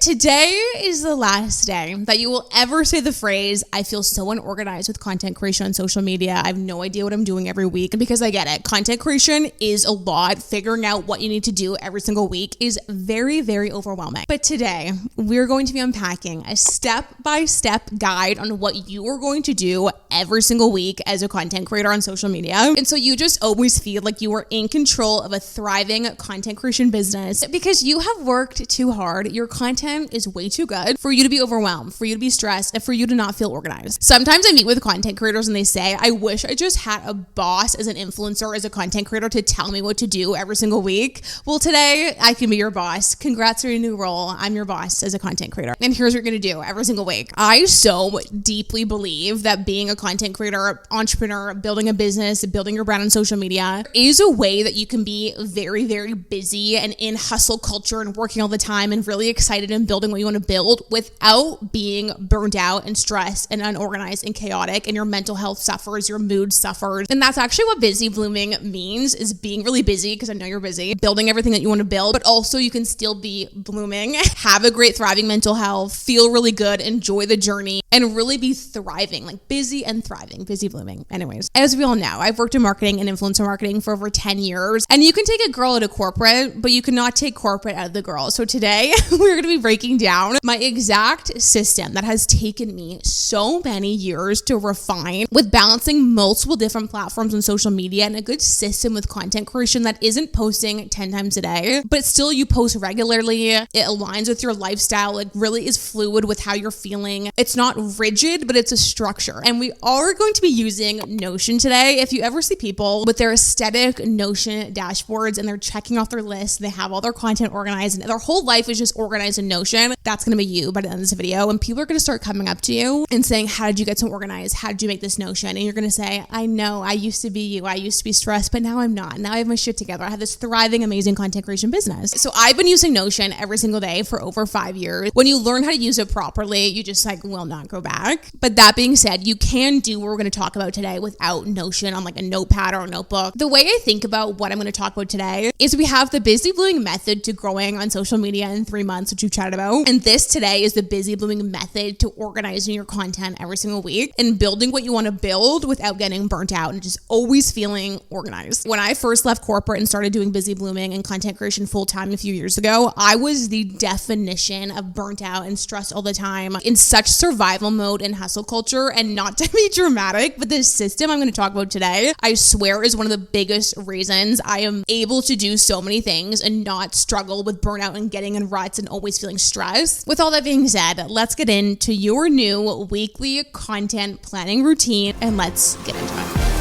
Today is the last day that you will ever say the phrase, I feel so unorganized with content creation on social media. I have no idea what I'm doing every week. Because I get it. Content creation is a lot. Figuring out what you need to do every single week is very, very overwhelming. But today, we're going to be unpacking a step-by-step guide on what you are going to do every single week as a content creator on social media. And so you just always feel like you are in control of a thriving content creation business because you have worked too hard. Your content is way too good for you to be overwhelmed, for you to be stressed, and for you to not feel organized. Sometimes I meet with content creators and they say, I wish I just had a boss as an influencer, as a content creator to tell me what to do every single week. Well, today I can be your boss. Congrats on your new role. I'm your boss as a content creator. And here's what you're going to do every single week. I so deeply believe that being a content creator, entrepreneur, building a business, building your brand on social media is a way that you can be very, very busy and in hustle culture and working all the time and really excited and building what you want to build without being burned out and stressed and unorganized and chaotic, and your mental health suffers, your mood suffers. And that's actually what busy blooming means, is being really busy, because I know you're busy, building everything that you want to build, but also you can still be blooming, have a great thriving mental health, feel really good, enjoy the journey, and really be thriving, like busy and thriving, busy blooming. Anyways, as we all know, I've worked in marketing and influencer marketing for over 10 years, and you can take a girl into corporate, but you cannot take corporate out of the girl. So today we're going to be breaking down my exact system that has taken me so many years to refine, with balancing multiple different platforms on social media and a good system with content creation that isn't posting 10 times a day, but still you post regularly. It aligns with your lifestyle. It really is fluid with how you're feeling. It's not rigid, but it's a structure. And we are going to be using Notion today. If you ever see people with their aesthetic Notion dashboards and they're checking off their list, they have all their content organized and their whole life is just organized in Notion, that's going to be you by the end of this video. And people are going to start coming up to you and saying, how did you get so organized? How did you make this Notion? And you're going to say, I know, I used to be you. I used to be stressed, but now I'm not. Now I have my shit together. I have this thriving, amazing content creation business. So I've been using Notion every single day for over 5 years. When you learn how to use it properly, you just will not go back. But that being said, you can do what we're going to talk about today without Notion on a notepad or a notebook. The way I think about what I'm going to talk about today is we have the busy blooming method to growing on social media in 3 months, which we've chatted about. And this today is the busy blooming method to organizing your content every single week and building what you want to build without getting burnt out and just always feeling organized. When I first left corporate and started doing busy blooming and content creation full time a few years ago, I was the definition of burnt out and stressed all the time in such survival mode and hustle culture. And not to be dramatic, but this system I'm going to talk about today, I swear, is one of the biggest reasons I am able to do so many things and not struggle with burnout and getting in ruts and always feeling stressed. With all that being said, let's get into your new weekly content planning routine and let's get into it.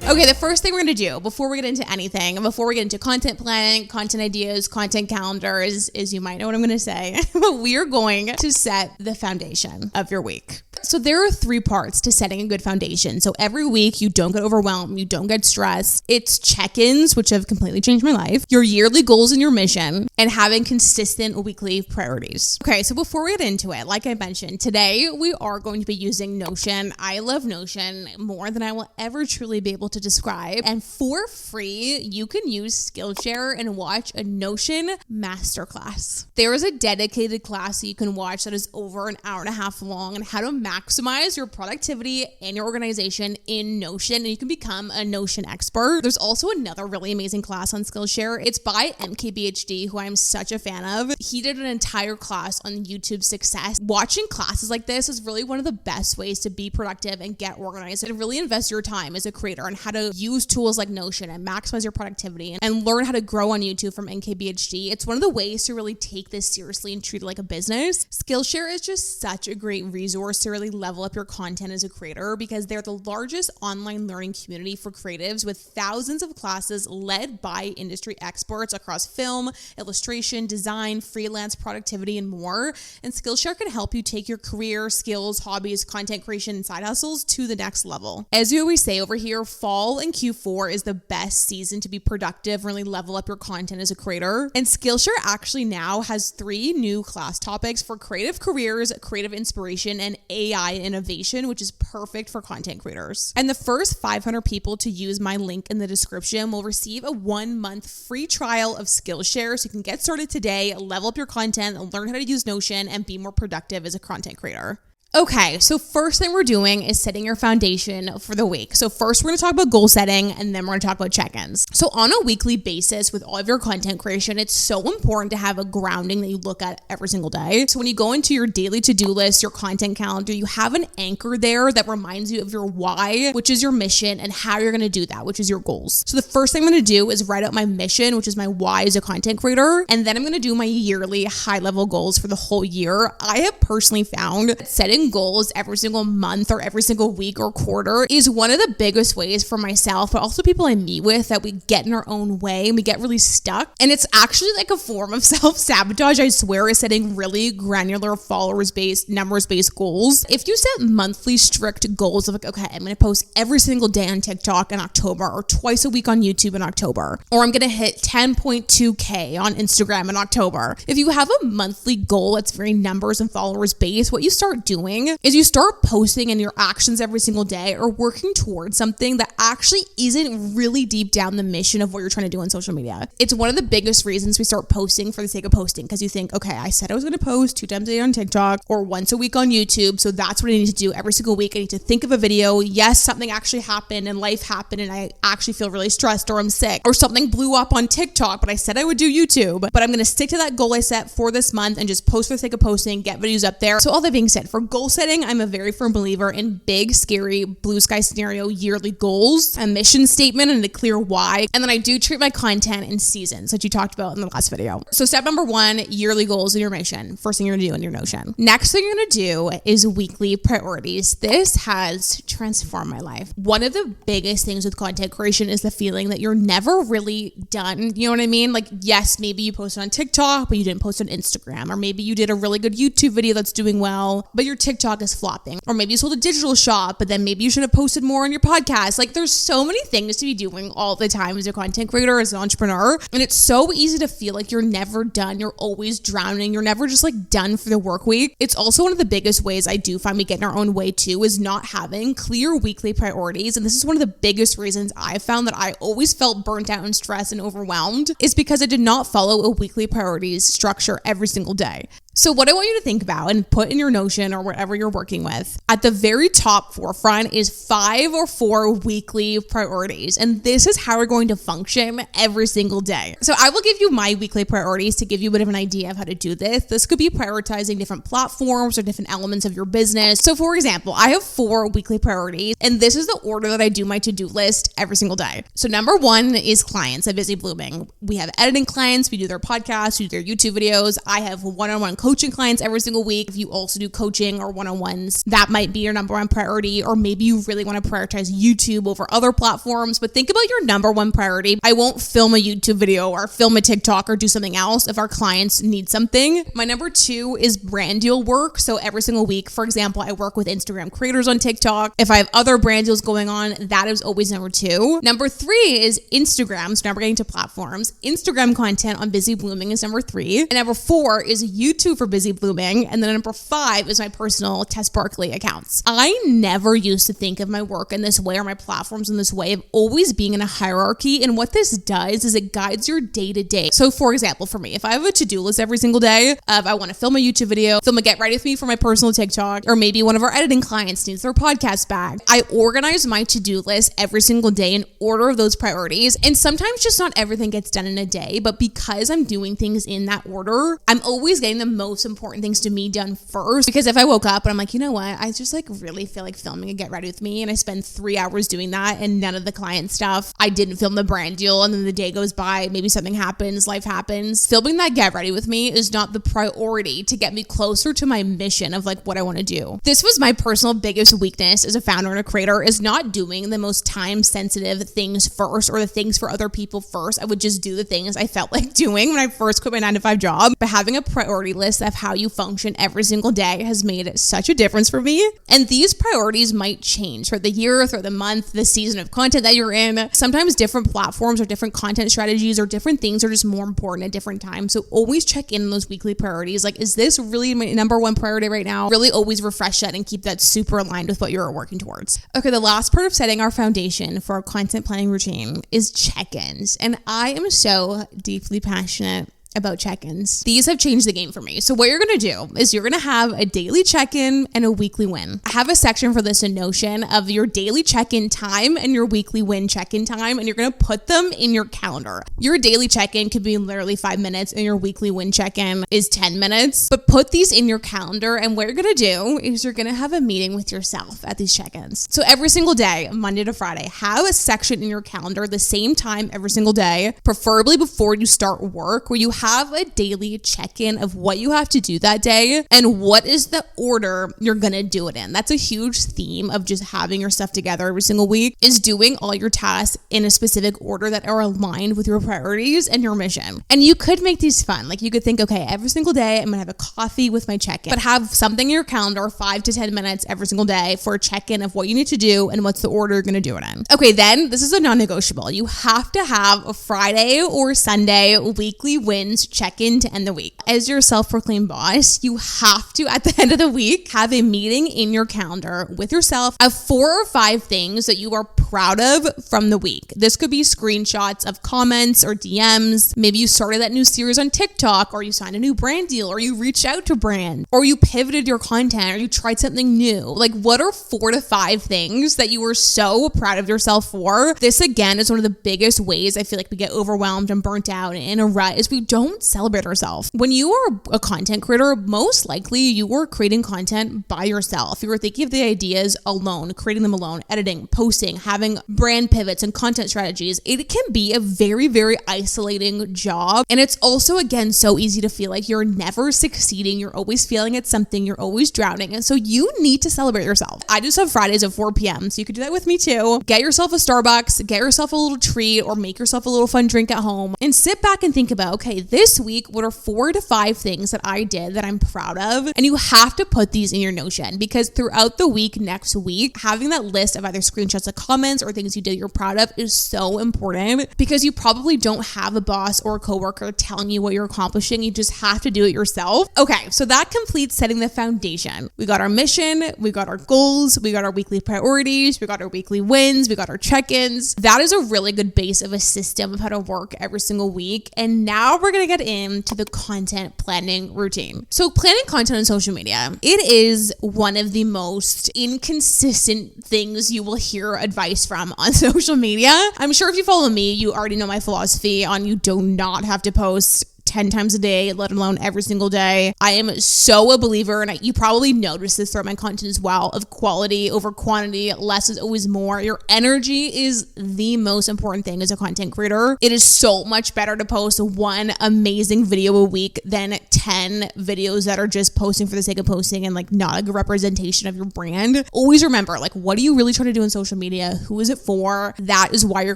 Okay, the first thing we're going to do before we get into anything, before we get into content planning, content ideas, content calendars, is you might know what I'm going to say, but we are going to set the foundation of your week. So there are 3 parts to setting a good foundation. So every week you don't get overwhelmed, you don't get stressed. It's check-ins, which have completely changed my life, your yearly goals and your mission, and having consistent weekly priorities. Okay, so before we get into it, like I mentioned, today we are going to be using Notion. I love Notion more than I will ever truly be able to describe. And for free, you can use Skillshare and watch a Notion masterclass. There is a dedicated class that you can watch that is over an hour and a half long on how to maximize your productivity and your organization in Notion, and you can become a Notion expert. There's also another really amazing class on Skillshare. It's by MKBHD, who I'm such a fan of. He did an entire class on YouTube success. Watching classes like this is really one of the best ways to be productive and get organized and really invest your time as a creator on how to use tools like Notion and maximize your productivity and learn how to grow on YouTube from MKBHD. It's one of the ways to really take this seriously and treat it like a business. Skillshare is just such a great resource to really level up your content as a creator because they're the largest online learning community for creatives with thousands of classes led by industry experts across film, illustration, design, freelance, productivity, and more. And Skillshare can help you take your career, skills, hobbies, content creation, and side hustles to the next level. As we always say over here, fall and Q4 is the best season to be productive, really level up your content as a creator. And Skillshare actually now has 3 new class topics for creative careers, creative inspiration, and AI innovation, which is perfect for content creators. And the first 500 people to use my link in the description will receive a 1-month free trial of Skillshare, so you can get started today, level up your content, learn how to use Notion, and be more productive as a content creator. Okay, so first thing we're doing is setting your foundation for the week. So first we're going to talk about goal setting, and then we're going to talk about check-ins. So on a weekly basis with all of your content creation, it's so important to have a grounding that you look at every single day. So when you go into your daily to-do list, your content calendar, you have an anchor there that reminds you of your why, which is your mission, and how you're going to do that, which is your goals. So the first thing I'm going to do is write out my mission, which is my why as a content creator, and then I'm going to do my yearly high-level goals for the whole year. I have personally found that setting goals every single month or every single week or quarter is one of the biggest ways for myself, but also people I meet with, that we get in our own way and we get really stuck. And it's actually like a form of self-sabotage, I swear, is setting really granular followers-based, numbers-based goals. If you set monthly strict goals of like, okay, I'm going to post every single day on TikTok in October, or twice a week on YouTube in October, or I'm going to hit 10.2K on Instagram in October. If you have a monthly goal that's very numbers and followers-based, what you start doing is you start posting in your actions every single day or working towards something that actually isn't really deep down the mission of what you're trying to do on social media. It's one of the biggest reasons we start posting for the sake of posting, because you think, okay, I said I was going to post 2 times a day on TikTok or once a week on YouTube, so that's what I need to do every single week. I need to think of a video. Yes, something actually happened and life happened and I actually feel really stressed, or I'm sick, or something blew up on TikTok, but I said I would do YouTube. But I'm going to stick to that goal I set for this month and just post for the sake of posting, get videos up there. So all that being said, for goal setting, I'm a very firm believer in big, scary, blue sky scenario yearly goals, a mission statement, and a clear why. And then I do treat my content in seasons, that you talked about in the last video. So step number 1, yearly goals in your mission. First thing you're gonna do in your Notion. Next thing you're gonna do is weekly priorities. This has transformed my life. One of the biggest things with content creation is the feeling that you're never really done. You know what I mean? Like, yes, maybe you posted on TikTok, but you didn't post on Instagram. Or maybe you did a really good YouTube video that's doing well, but your TikTok is flopping. Or maybe you sold a digital shop, but then maybe you should have posted more on your podcast. Like, there's so many things to be doing all the time as a content creator, as an entrepreneur. And it's so easy to feel like you're never done. You're always drowning. You're never just like done for the work week. It's also one of the biggest ways I do find we get in our own way too, is not having clear weekly priorities. And this is one of the biggest reasons I found that I always felt burnt out and stressed and overwhelmed, is because I did not follow a weekly priorities structure every single day. So what I want you to think about and put in your Notion or whatever you're working with, at the very top forefront is 5 or 4 weekly priorities. And this is how we're going to function every single day. So I will give you my weekly priorities to give you a bit of an idea of how to do this. This could be prioritizing different platforms or different elements of your business. So for example, I have 4 weekly priorities, and this is the order that I do my to-do list every single day. So number 1 is clients at Busy Blooming. We have editing clients, we do their podcasts, we do their YouTube videos. I have one-on-one coaching clients every single week. If you also do coaching or one-on-ones, that might be your number 1 priority, or maybe you really want to prioritize YouTube over other platforms. But think about your number 1 priority. I won't film a YouTube video or film a TikTok or do something else if our clients need something. My number 2 is brand deal work. So every single week, for example, I work with Instagram creators on TikTok. If I have other brand deals going on, that is always number 2. Number 3 is Instagram. So now we're getting to platforms. Instagram content on Busy Blooming is number 3. And number 4 is YouTube for Busy Blooming. And then number 5 is my personal Tess Barclay accounts. I never used to think of my work in this way or my platforms in this way, of always being in a hierarchy. And what this does is it guides your day to day. So for example, for me, if I have a to-do list every single day of I want to film a YouTube video, film a get ready with me for my personal TikTok, or maybe one of our editing clients needs their podcast back, I organize my to-do list every single day in order of those priorities. And sometimes just not everything gets done in a day, but because I'm doing things in that order, I'm always getting the most important things to me done first. Because if I woke up and I'm like, you know what, I just like really feel like filming a get ready with me, and I spend 3 hours doing that and none of the client stuff, I didn't film the brand deal, and then the day goes by, maybe something happens, life happens. Filming that get ready with me is not the priority to get me closer to my mission of like what I want to do. This was my personal biggest weakness as a founder and a creator, is not doing the most time sensitive things first, or the things for other people first. I would just do the things I felt like doing when I first quit my 9-to-5 job. But having a priority list regardless of how you function every single day has made such a difference for me. And these priorities might change throughout the year, throughout the month, the season of content that you're in. Sometimes different platforms or different content strategies or different things are just more important at different times. So always check in on those weekly priorities. Like, is this really my number one priority right now? Really always refresh that and keep that super aligned with what you're working towards. Okay, the last part of setting our foundation for our content planning routine is check-ins. And I am so deeply passionate about check-ins. These have changed the game for me. So what you're going to do is you're going to have a daily check-in and a weekly win. I have a section for this in Notion of your daily check-in time and your weekly win check-in time, and you're going to put them in your calendar. Your daily check-in could be literally 5 minutes and your weekly win check-in is 10 minutes, but put these in your calendar, and what you're going to do is you're going to have a meeting with yourself at these check-ins. So every single day, Monday to Friday, have a section in your calendar the same time every single day, preferably before you start work, where you have a daily check-in of what you have to do that day and what is the order you're gonna do it in. That's a huge theme of just having your stuff together every single week, is doing all your tasks in a specific order that are aligned with your priorities and your mission. And you could make these fun. Like, you could think, okay, every single day I'm gonna have a coffee with my check-in, but have something in your calendar 5 to 10 minutes every single day for a check-in of what you need to do and what's the order you're gonna do it in. Okay, then this is a non-negotiable. You have to have a Friday or Sunday weekly wins check-in to end the week. As your self-proclaimed boss, you have to, at the end of the week, have a meeting in your calendar with yourself of 4 or 5 things that you are proud of from the week. This could be screenshots of comments or DMs. Maybe you started that new series on TikTok, or you signed a new brand deal, or you reached out to brand, or you pivoted your content, or you tried something new. Like, what are 4 to 5 things that you were so proud of yourself for? This, again, is one of the biggest ways I feel like we get overwhelmed and burnt out and in a rut, is we don't celebrate ourselves. When you are a content creator, most likely you are creating content by yourself. You were thinking of the ideas alone, creating them alone, editing, posting, having brand pivots and content strategies. It can be a very, very isolating job. And it's also, again, so easy to feel like you're never succeeding. You're always failing at something. You're always drowning. And so you need to celebrate yourself. I just have Fridays at 4 p.m. So you could do that with me too. Get yourself a Starbucks, get yourself a little treat, or make yourself a little fun drink at home, and sit back and think about, okay, this week, what are 4 to 5 things that I did that I'm proud of? And you have to put these in your Notion, because throughout the week, next week, having that list of either screenshots of comments or things you did you're proud of is so important, because you probably don't have a boss or a coworker telling you what you're accomplishing. You just have to do it yourself. Okay, so that completes setting the foundation. We got our mission, we got our goals, we got our weekly priorities, we got our weekly wins, we got our check-ins. That is a really good base of a system of how to work every single week. And now we're gonna get into the content planning routine. So planning content on social media, it is one of the most inconsistent things you will hear advice from on social media. I'm sure if you follow me, you already know my philosophy on you do not have to post 10 times a day, let alone every single day. I am so a believer, and you probably notice this throughout my content as well, of quality over quantity. Less is always more. Your energy is the most important thing as a content creator. It is so much better to post one amazing video a week than 10 videos that are just posting for the sake of posting and like not a good representation of your brand. Always remember, like, what are you really trying to do in social media? Who is it for? That is why you're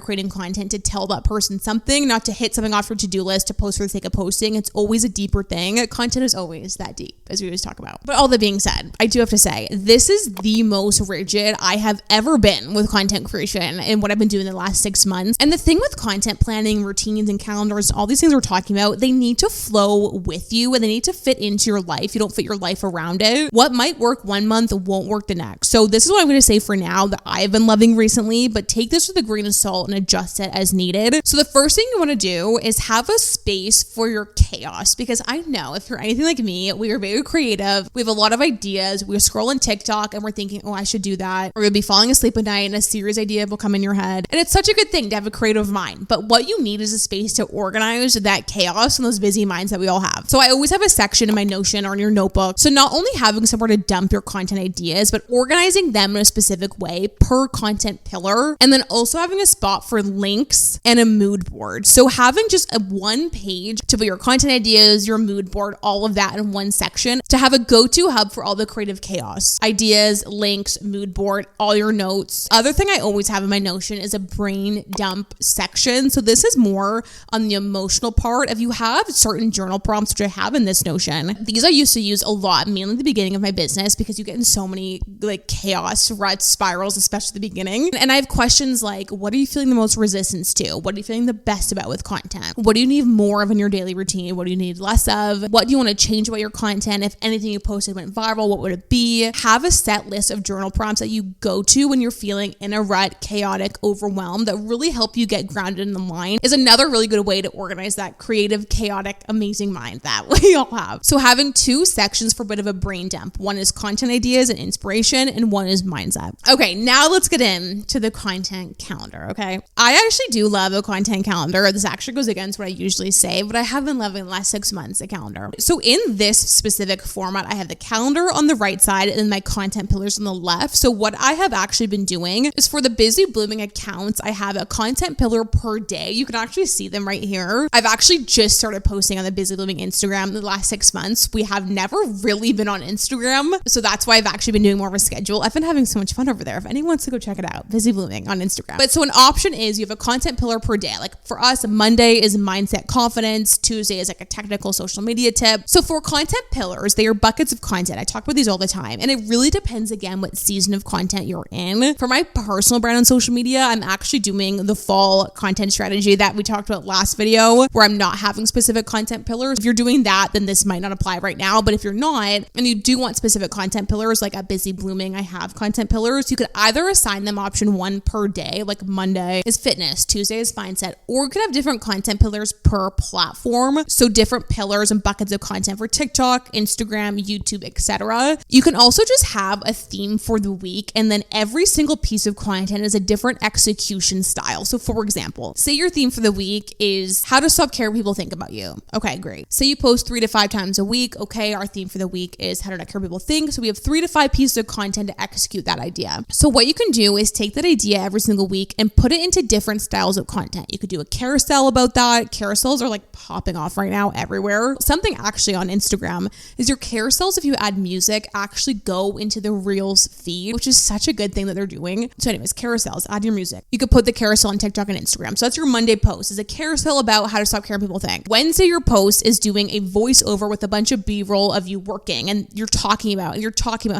creating content, to tell that person something, not to hit something off your to-do list to post for the sake of posting. It's always a deeper thing. Content is always that deep, as we always talk about. But all that being said, I do have to say, this is the most rigid I have ever been with content creation and what I've been doing the last 6 months. And the thing with content planning, routines, and calendars, all these things we're talking about, they need to flow with you and they need to fit into your life. You don't fit your life around it. What might work one month won't work the next. So this is what I'm going to say for now that I've been loving recently, but take this with a grain of salt and adjust it as needed. So the first thing you want to do is have a space for your chaos, because I know if you're anything like me, we are very creative. We have a lot of ideas. We're scrolling TikTok and we're thinking, oh, I should do that. Or you'll be falling asleep at night and a series idea will come in your head. And it's such a good thing to have a creative mind. But what you need is a space to organize that chaos and those busy minds that we all have. So I always have a section in my Notion or in your notebook. So not only having somewhere to dump your content ideas, but organizing them in a specific way per content pillar. And then also having a spot for links and a mood board. So having just a one page to about your content ideas, your mood board, all of that in one section to have a go-to hub for all the creative chaos. Ideas, links, mood board, all your notes. Other thing I always have in my Notion is a brain dump section. So this is more on the emotional part. If you have certain journal prompts, which I have in this Notion, these I used to use a lot, mainly at the beginning of my business, because you get in so many like chaos, ruts, spirals, especially at the beginning. And I have questions like, what are you feeling the most resistance to? What are you feeling the best about with content? What do you need more of in your daily routine? What do you need less of? What do you want to change about your content? If anything you posted went viral, what would it be? Have a set list of journal prompts that you go to when you're feeling in a rut, chaotic, overwhelmed, that really help you get grounded in the line is another really good way to organize that creative, chaotic, amazing mind that we all have. So having two sections for a bit of a brain dump. One is content ideas and inspiration, and one is mindset. Okay, now let's get into the content calendar, okay? I actually do love a content calendar. This actually goes against what I usually say, but I have been loving the last 6 months a calendar. So in this specific format, I have the calendar on the right side and then my content pillars on the left. So what I have actually been doing is for the busy blooming accounts, I have a content pillar per day. You can actually see them right here. I've actually just started posting on the busy blooming Instagram in the last 6 months. We have never really been on Instagram. So that's why I've actually been doing more of a schedule. I've been having so much fun over there. If anyone wants to go check it out, busy blooming on Instagram. But so an option is you have a content pillar per day. Like for us, Monday is mindset confidence. Tuesday is like a technical social media tip. So for content pillars, they are buckets of content. I talk about these all the time. And it really depends again what season of content you're in. For my personal brand on social media, I'm actually doing the fall content strategy that we talked about last video where I'm not having specific content pillars. If you're doing that, then this might not apply right now. But if you're not, and you do want specific content pillars, like at busy blooming, I have content pillars. You could either assign them option 1 per day, like Monday is fitness, Tuesday is mindset, or you could have different content pillars per platform. So different pillars and buckets of content for TikTok, Instagram, YouTube, etc. You can also just have a theme for the week, and then every single piece of content is a different execution style. So for example, say your theme for the week is how to stop caring what people think about you. Okay, great. Say you post 3 to 5 times a week. Okay, our theme for the week is how to not care what people think. So we have 3 to 5 pieces of content to execute that idea. So what you can do is take that idea every single week and put it into different styles of content. You could do a carousel about that. Carousels are like popping off right now everywhere. Something actually on Instagram is your carousels, if you add music, actually go into the Reels feed, which is such a good thing that they're doing. So anyways, carousels, add your music. You could put the carousel on TikTok and Instagram. So that's your Monday post, is a carousel about how to stop caring what people think. Wednesday, your post is doing a voiceover with a bunch of B-roll of you working and you're talking about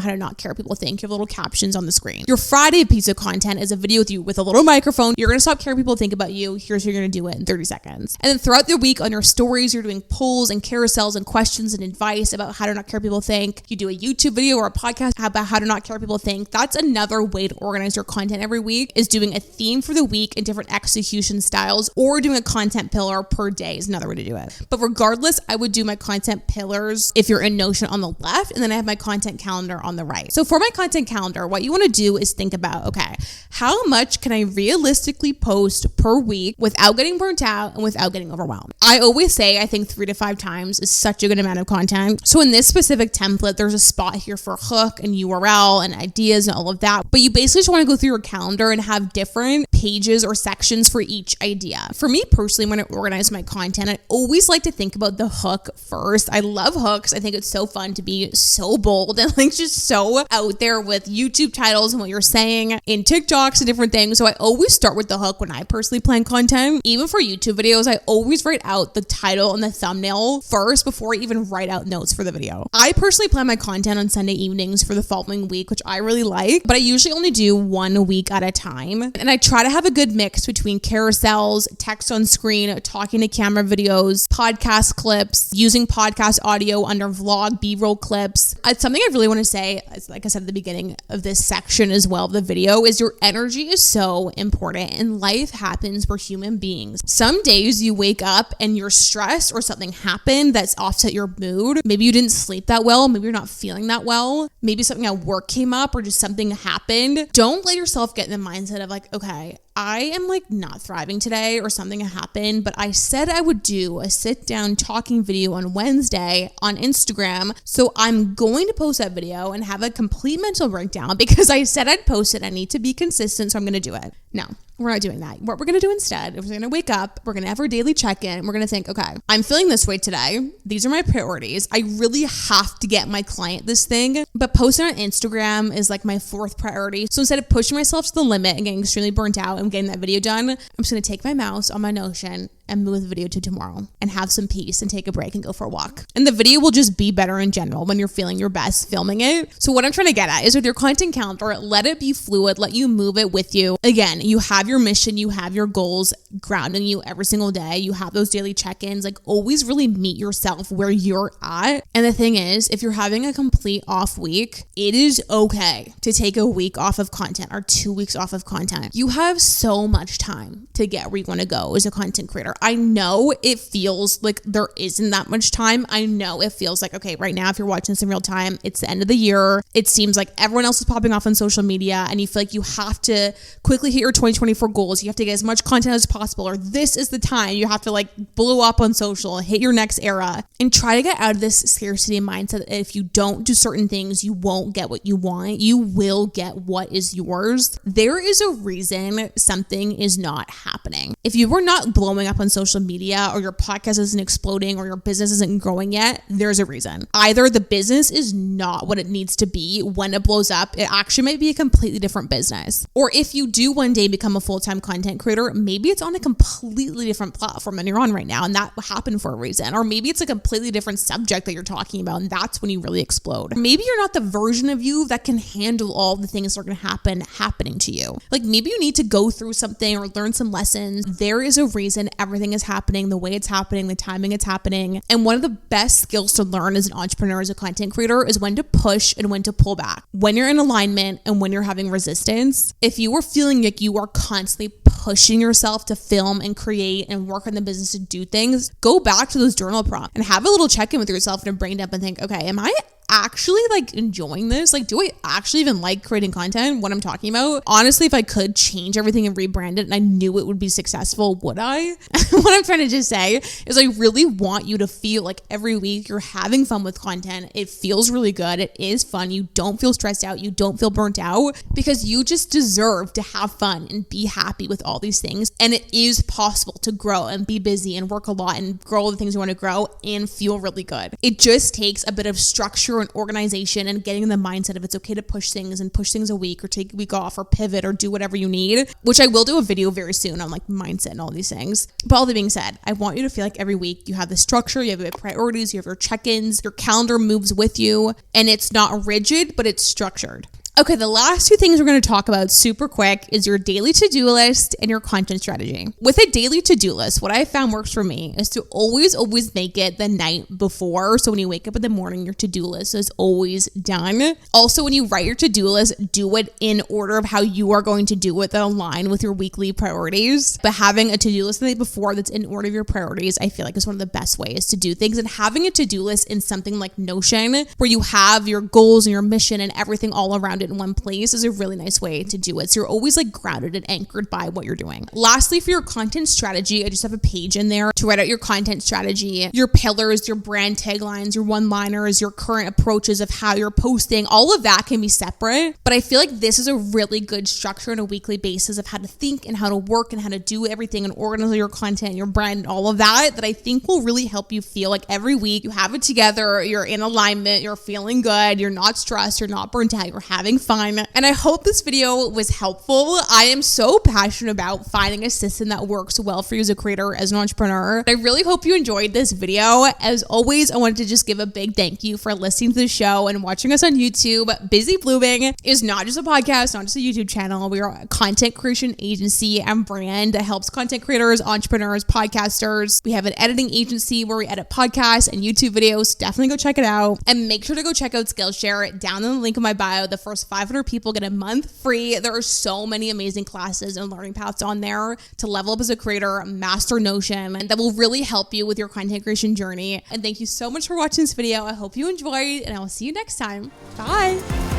how to not care what people think. You have little captions on the screen. Your Friday piece of content is a video with you with a little microphone. You're going to stop caring what people think about you. Here's how you're going to do it in 30 seconds. And then throughout the week on your stories, you're doing polls and carousels and questions and advice about how to not care what people think. You do a YouTube video or a podcast about how to not care what people think. That's another way to organize your content every week, is doing a theme for the week in different execution styles, or doing a content pillar per day is another way to do it. But regardless, I would do my content pillars if you're in Notion on the left, and then I have my content calendar on the right. So for my content calendar, what you want to do is think about, okay, how much can I realistically post per week without getting burnt out and without getting overwhelmed? I always say I think 3 to 5 times is such a good amount of content. So in this specific template, there's a spot here for hook and URL and ideas and all of that. But you basically just want to go through your calendar and have different pages or sections for each idea. For me personally, when I organize my content, I always like to think about the hook first. I love hooks. I think it's so fun to be so bold and like just so out there with YouTube titles and what you're saying in TikToks and different things. So I always start with the hook when I personally plan content. Even for YouTube videos, I always write out the title and the thumbnail first before I even write out notes for the video. I personally plan my content on Sunday evenings for the following week, which I really like, but I usually only do 1 week at a time. And I try to have a good mix between carousels, text on screen, talking to camera videos, podcast clips, using podcast audio under vlog, B-roll clips. It's something I really want to say, like I said at the beginning of this section as well of the video, is your energy is so important and life happens for human beings. Some days you wake up and you're stressed or something happened that's offset your mood. Maybe you didn't sleep that well. Maybe you're not feeling that well. Maybe something at work came up or just something happened. Don't let yourself get in the mindset of like, okay, I am like not thriving today or something happened, but I said I would do a sit down talking video on Wednesday on Instagram. So I'm going to post that video and have a complete mental breakdown because I said I'd post it. I need to be consistent, so I'm going to do it. No, we're not doing that. What we're going to do instead is we're going to wake up, we're going to have our daily check-in. We're going to think, okay, I'm feeling this way today. These are my priorities. I really have to get my client this thing, but posting on Instagram is like my fourth priority. So instead of pushing myself to the limit and getting extremely burnt out and getting that video done, I'm just going to take my mouse on my Notion and move the video to tomorrow and have some peace and take a break and go for a walk. And the video will just be better in general when you're feeling your best filming it. So what I'm trying to get at is with your content calendar, let it be fluid, let you move it with you. Again, you have your mission, you have your goals grounding you every single day. You have those daily check-ins, like always really meet yourself where you're at. And the thing is, if you're having a complete off week, it is okay to take a week off of content or 2 weeks off of content. You have so much time to get where you want to go as a content creator. I know it feels like there isn't that much time. I know it feels like, okay, right now, if you're watching this in real time, it's the end of the year. It seems like everyone else is popping off on social media and you feel like you have to quickly hit your 2024 goals. You have to get as much content as possible, or this is the time you have to like blow up on social, hit your next era, and try to get out of this scarcity mindset that if you don't do certain things, you won't get what you want. You will get what is yours. There is a reason something is not happening. If you were not blowing up on social media, or your podcast isn't exploding, or your business isn't growing yet, there's a reason. Either the business is not what it needs to be when it blows up, it actually might be a completely different business. Or if you do one day become a full-time content creator, maybe it's on a completely different platform than you're on right now, and that happened for a reason. Or maybe it's a completely different subject that you're talking about, and that's when you really explode. Maybe you're not the version of you that can handle all the things that are going to happening to you. Like maybe you need to go through something or learn some lessons. There is a reason everything is happening the way it's happening, the timing it's happening. And one of the best skills to learn as an entrepreneur, as a content creator, is when to push and when to pull back. When you're in alignment and when you're having resistance. If you are feeling like you are constantly pushing yourself to film and create and work on the business to do things, go back to those journal prompts and have a little check-in with yourself and brain dump and think, okay, am I actually like enjoying this? Like, do I actually even like creating content? What I'm talking about? Honestly, if I could change everything and rebrand it and I knew it would be successful, would I? What I'm trying to just say is I really want you to feel like every week you're having fun with content. It feels really good. It is fun. You don't feel stressed out. You don't feel burnt out, because you just deserve to have fun and be happy with all these things. And it is possible to grow and be busy and work a lot and grow all the things you want to grow and feel really good. It just takes a bit of structure and organization and getting in the mindset of it's okay to push things and push things a week or take a week off or pivot or do whatever you need, which I will do a video very soon on like mindset and all these things. But all that being said, I want you to feel like every week you have the structure, you have your priorities, you have your check-ins, your calendar moves with you, and it's not rigid, but it's structured. Okay, the last two things we're going to talk about super quick is your daily to-do list and your content strategy. With a daily to-do list, what I found works for me is to always make it the night before. So when you wake up in the morning, your to-do list is always done. Also, when you write your to-do list, do it in order of how you are going to do it that align with your weekly priorities. But having a to-do list the night before that's in order of your priorities, I feel like is one of the best ways to do things. And having a to-do list in something like Notion, where you have your goals and your mission and everything all around it in one place, is a really nice way to do it. So you're always like grounded and anchored by what you're doing. Lastly, for your content strategy, I just have a page in there to write out your content strategy, your pillars, your brand taglines, your one-liners, your current approaches of how you're posting. All of that can be separate, but I feel like this is a really good structure on a weekly basis of how to think and how to work and how to do everything and organize your content, your brand, and all of that I think will really help you feel like every week you have it together, you're in alignment, you're feeling good, you're not stressed, you're not burnt out, you're having fun. And I hope this video was helpful. I am so passionate about finding a system that works well for you as a creator, as an entrepreneur. I really hope you enjoyed this video. As always, I wanted to just give a big thank you for listening to the show and watching us on YouTube. Busy Blooming is not just a podcast, not just a YouTube channel. We are a content creation agency and brand that helps content creators, entrepreneurs, podcasters. We have an editing agency where we edit podcasts and YouTube videos. Definitely go check it out. And make sure to go check out Skillshare down in the link in my bio. The first 500 people get a month free. There are so many amazing classes and learning paths on there to level up as a creator, master Notion, and that will really help you with your content creation journey. And thank you so much for watching this video. I hope you enjoyed, and I will see you next time. Bye.